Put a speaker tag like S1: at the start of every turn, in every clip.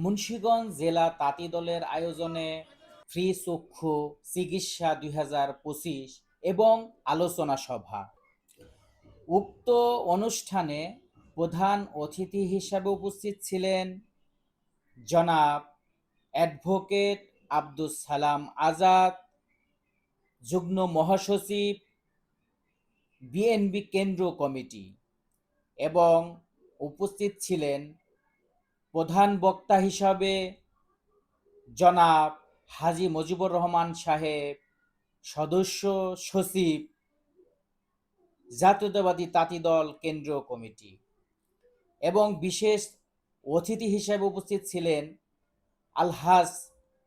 S1: মুন্সিগঞ্জ জেলা তাঁতি দলের আয়োজনে ফ্রি চক্ষু চিকিৎসা 2025 এবং আলোচনা সভা। উক্ত অনুষ্ঠানে প্রধান অতিথি হিসাবে উপস্থিত ছিলেন জনাব অ্যাডভোকেট আব্দুস সালাম আজাদ, যুগ্ম মহাসচিব, বিএনপি কেন্দ্রীয় কমিটি, এবং উপস্থিত ছিলেন প্রধান বক্তা হিসাবে জনাব হাজী মুজিবুর রহমান সাহেব, সদস্য সচিব, জাতীয়তাবাদী তাঁতি দল কেন্দ্রীয় কমিটি, এবং বিশেষ অতিথি হিসেবে উপস্থিত ছিলেন আলহাজ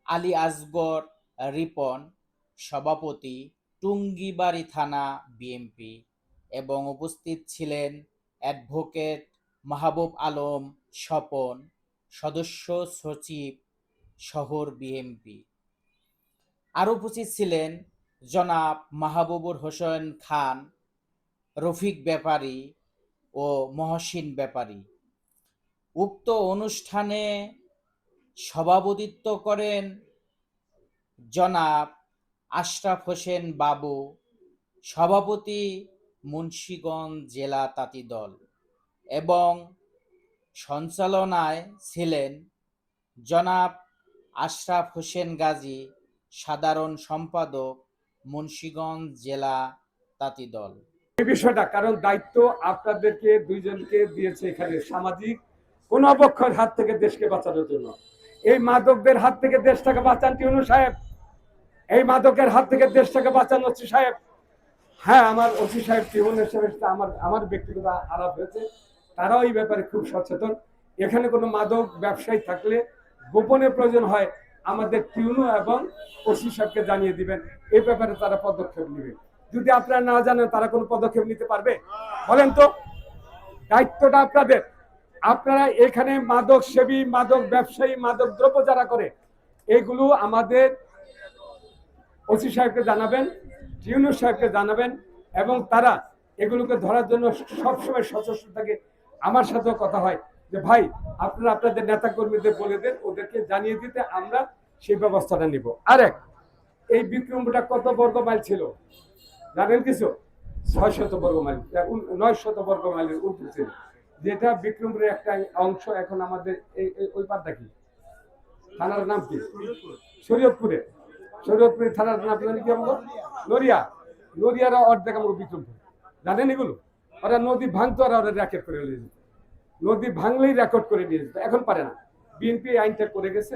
S1: আলী আসগর রিপন, সভাপতি, টুঙ্গিবাড়ি থানা বিএনপি, এবং উপস্থিত ছিলেন অ্যাডভোকেট মাহবুব আলম স্বপন, সদস্য সচিব, শহর বিএনপি। আরও উপস্থিত ছিলেন জনাব মাহবুবুর হোসেন খান, রফিক ব্যাপারী ও মহসিন ব্যাপারী। উক্ত অনুষ্ঠানে সভাপতিত্ব করেন জনাব আশরাফ হোসেন বাবু, সভাপতি, মুন্সিগঞ্জ জেলা তাঁতি দল, এবং সঞ্চালনায় ছিলেন জনাব আশরাফ হোসেন গাজী, সাধারণ সম্পাদক, মুন্সিগঞ্জ জেলা তাঁতি দল।
S2: এই বিষয়টা কারণ দায়িত্ব আপনাদেরকে দুইজনকে দিয়েছে এখানে সামাজিক কোন অবক্ষয়ের হাত থেকে দেশকে বাঁচানোর জন্য। এই মাদকদের হাত থেকে দেশটাকে বাঁচান টিউনু সাহেব, এই মাদকের হাত থেকে দেশটাকে বাঁচান ওসি সাহেব। হ্যাঁ, আমার ওসি সাহেব টিউনের সাহেব আমার ব্যক্তিগত আলাপ হয়েছে, তারাও এই ব্যাপারে খুব সচেতন। এখানে কোনো মাদক ব্যবসায়ী থাকলে গোপনে প্রয়োজন হয় আমাদের টিউনু এবং ওসি সাহেবকে জানিয়ে দিবেন, এই ব্যাপারে তারা পদক্ষেপ নেবে। যদি আপনারা না জানেন তারা কোনো পদক্ষেপ নিতে পারবে? বলেন তো, দায়িত্বটা আপনাদের। আপনারা এখানে মাদক সেবী, মাদক ব্যবসায়ী, মাদক দ্রব্য যারা করে এগুলো আমাদের ওসি সাহেবকে জানাবেন, টিউনু সাহেবকে জানাবেন, এবং তারা এগুলোকে ধরার জন্য সবসময় সচেষ্ট থাকে। আমার সাথেও কথা হয় যে ভাই আপনারা আপনাদের নেতা কর্মীদের বলে দেন, ওদেরকে জানিয়ে দিতে, আমরা সেই ব্যবস্থাটা নিব। আরেক, এই বিক্রমপুরটা কত বর্গ মাইল ছিল জানেন কিছু? 600 বর্গ মাইল, 900 বর্গ মাইলের উপরে ছিল, যেটা বিক্রমপুরের একটা অংশ। এখন আমাদের ওই পারটা কি থানার নাম কি? শরীয়তপুরে। শরীয়তপুরের থানার নাম কি? আমরা নড়িয়া। নড়িয়ারা অর্ধেক আমরা বিক্রমপুর। জানেন এগুলো? ওরা নদী ভাঙতো আর ওরা রেকর্ড করে নিয়ে যেত, নদী ভাঙলেই রেকর্ড করে নিয়ে যেত। এখন পারে না। বিএনপি আইনটা করে গেছে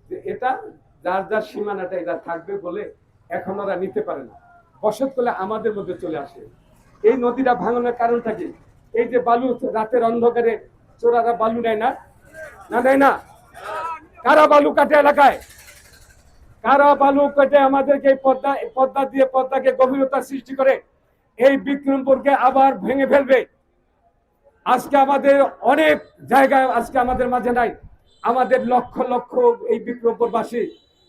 S2: যে এটা যার যার সীমানাটা এটা থাকবে বলে এখন ওরা নিতে পারে না। বসত করলে আমাদের মধ্যে চলে আসে। এই নদীটা ভাঙানোর কারণটা কি? এই যে বালু রাতের অন্ধকারে চোরারা বালু নেয় না, না দেয় না? কারা বালু কাটে এলাকায়? কারা বালু কেটে আমাদেরকে পদ্মা দিয়ে পদ্মাকে গভীরতা সৃষ্টি করে এই বিক্রমপুরকে আবার ভেঙে ফেলবে। আজকে আমাদের অনেক জায়গায় আজকে আমাদের মাঝে নাই। আমাদের লক্ষ লক্ষ এই বিক্রমপুরবাসী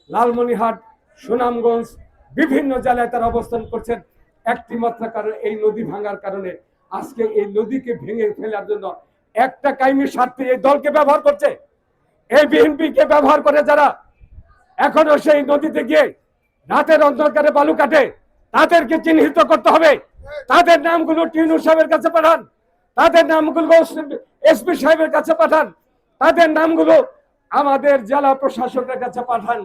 S2: লালমনিরহাট, সুনামগঞ্জ, বিভিন্ন জেলায় তারা অবস্থান করছেন একটি মাত্র কারণ, এই নদী ভাঙার কারণে। আজকে এই নদীকে ভেঙে ফেলার জন্য একটা কায়েমি স্বার্থে এই দলকে ব্যবহার করছে, এই বিএনপিকে ব্যবহার করে যারা এখনো সেই নদীতে গিয়ে রাতের অন্ধকারে বালু কাটে, তাদেরকে চিহ্নিত করতে হবে। তাদের নামগুলো টিউনু সাহেবের কাছে পাঠান, তাদের নামগুলো এসপি সাহেবের কাছে পাঠান, তাদের নামগুলো আমাদের জেলা প্রশাসকের কাছে পাঠান।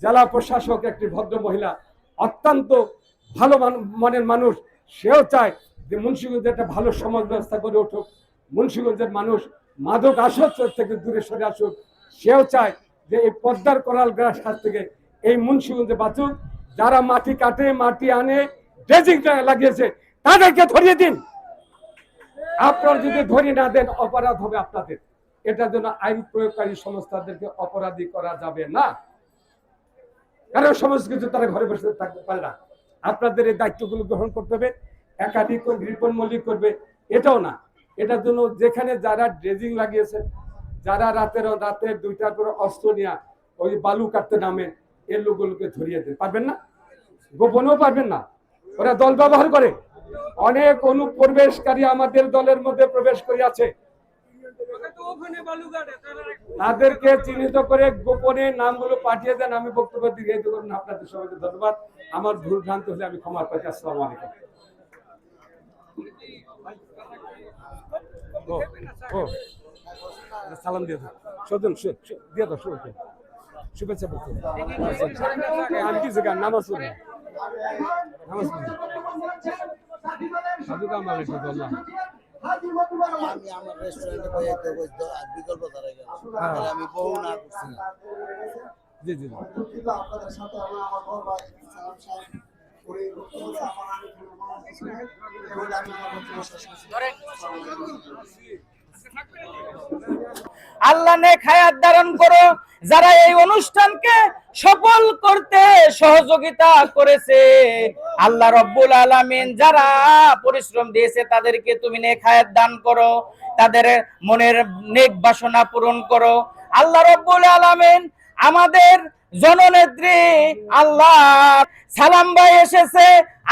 S2: জেলা প্রশাসক একটি ভদ্র মহিলা, অত্যন্ত ভালো মনের মানুষ। সেও চায় যে মুন্সিগঞ্জে একটা ভালো সমাজ ব্যবস্থা করে উঠুক, মুন্সিগঞ্জের মানুষ মাদক আসক্তি থেকে দূরে সরে আসুক। সেও চায় যে এই পদ্মার করাল গ্রাস হাত থেকে এই মুন্সিগঞ্জে বাঁচুক। যারা মাটি কাটে, মাটি আনে, ড্রেজিং লাগিয়েছে, তাদেরকে ধরিয়ে দিন। আপনারা যদি ধরিয়ে না দেন অপরাধ হবে আপনাদের। এটার জন্য আইন প্রয়োগকারী সংস্থাদেরকে অপরাধী করা যাবে না, কারণ সমস্ত কিছু তারা ঘরে বসে থাকতে পারে না। আপনাদের এই দায়িত্বগুলো গ্রহণ করতে হবে। একাধিক রিপন মল্লিক করবে এটাও না। এটার জন্য যেখানে যারা ড্রেজিং লাগিয়েছে, যারা রাতের 2টার পরে অস্ত্র নিয়ে ওই বালু কাটতে নামে, এর লোকগুলোকে ধরিয়ে দিতে পারবেন না, গোপনেও পারবেন না। ওরা দল ব্যবহার করে। অনেক অনুপ্রবেশকারী আমাদের দলের মধ্যে প্রবেশ করিয়াছে। তাদেরকে চিহ্নিত করে গোপনে নামগুলো পাঠিয়ে দেন। আমি বক্তব্য দীর্ঘায়িত করুন। আপনাদের সবাইকে ধন্যবাদ। আমার ভুল ভ্রান্ত হলে আমি ক্ষমা পাচ্ছি। আসসালামু আলাইকুম। সালাম দিয়ে দাও সজন, দিয়ে দাও শুভেচ্ছা বলতে। আমি কিছু গান নামাজ পড়ি, নামাজ পড়ি। আমার একটু বললাম
S3: আমি আমার রেস্টুরেন্টে বইতে বসতো আর বিকল্প তারা গেল আমি বহু না করছি না।
S2: জি জি
S3: দুঃখিত আপনাদের সাথে আমার বড় ভাই সালাম সাহেব উনি বক্তব্য আমার আমি কোনো কিছু নাই এবং আমি আমার বক্তব্য শেষ করছি।
S1: আল্লাহ নেক হায়াত দান করো। যারা এই অনুষ্ঠানকে সফল করতে সহযোগিতা করেছে, আল্লাহ রব্বুল আলামিন যারা পরিশ্রম দিয়েছে তাদেরকে তুমি নেক হায়াত দান করো, তাদের মনের নেক বাসনা পূরণ করো। আল্লাহ রব্বুল আলামিন আমাদের জননেত্রী আল্লাহ সালাম ভাই এসেছে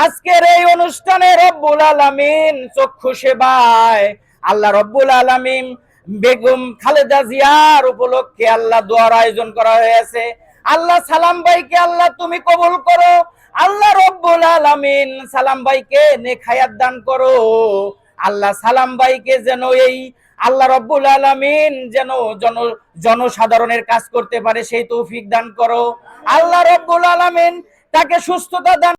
S1: আজকের এই অনুষ্ঠানে রব্বুল আলামিন চক্ষু সেবায়। আল্লাহ রব্বুল আলামিন বেগম খালেদা জিয়ার উপলক্ষে আল্লাহ দোয়ার আয়োজন করা হয়েছে। আল্লাহ সালাম ভাইকে আল্লাহ তুমি কবুল করো। আল্লাহ রব্বুল আলামিন সালাম ভাইকে নেক হায়াত দান করো। আল্লাহ সালাম ভাইকে যেন এই আল্লাহ রব্বুল আলামিন যেন জনসাধারণের কাজ করতে পারে সেই তৌফিক দান করো। আল্লাহ রব্বুল আলামিন তাকে সুস্থতা দান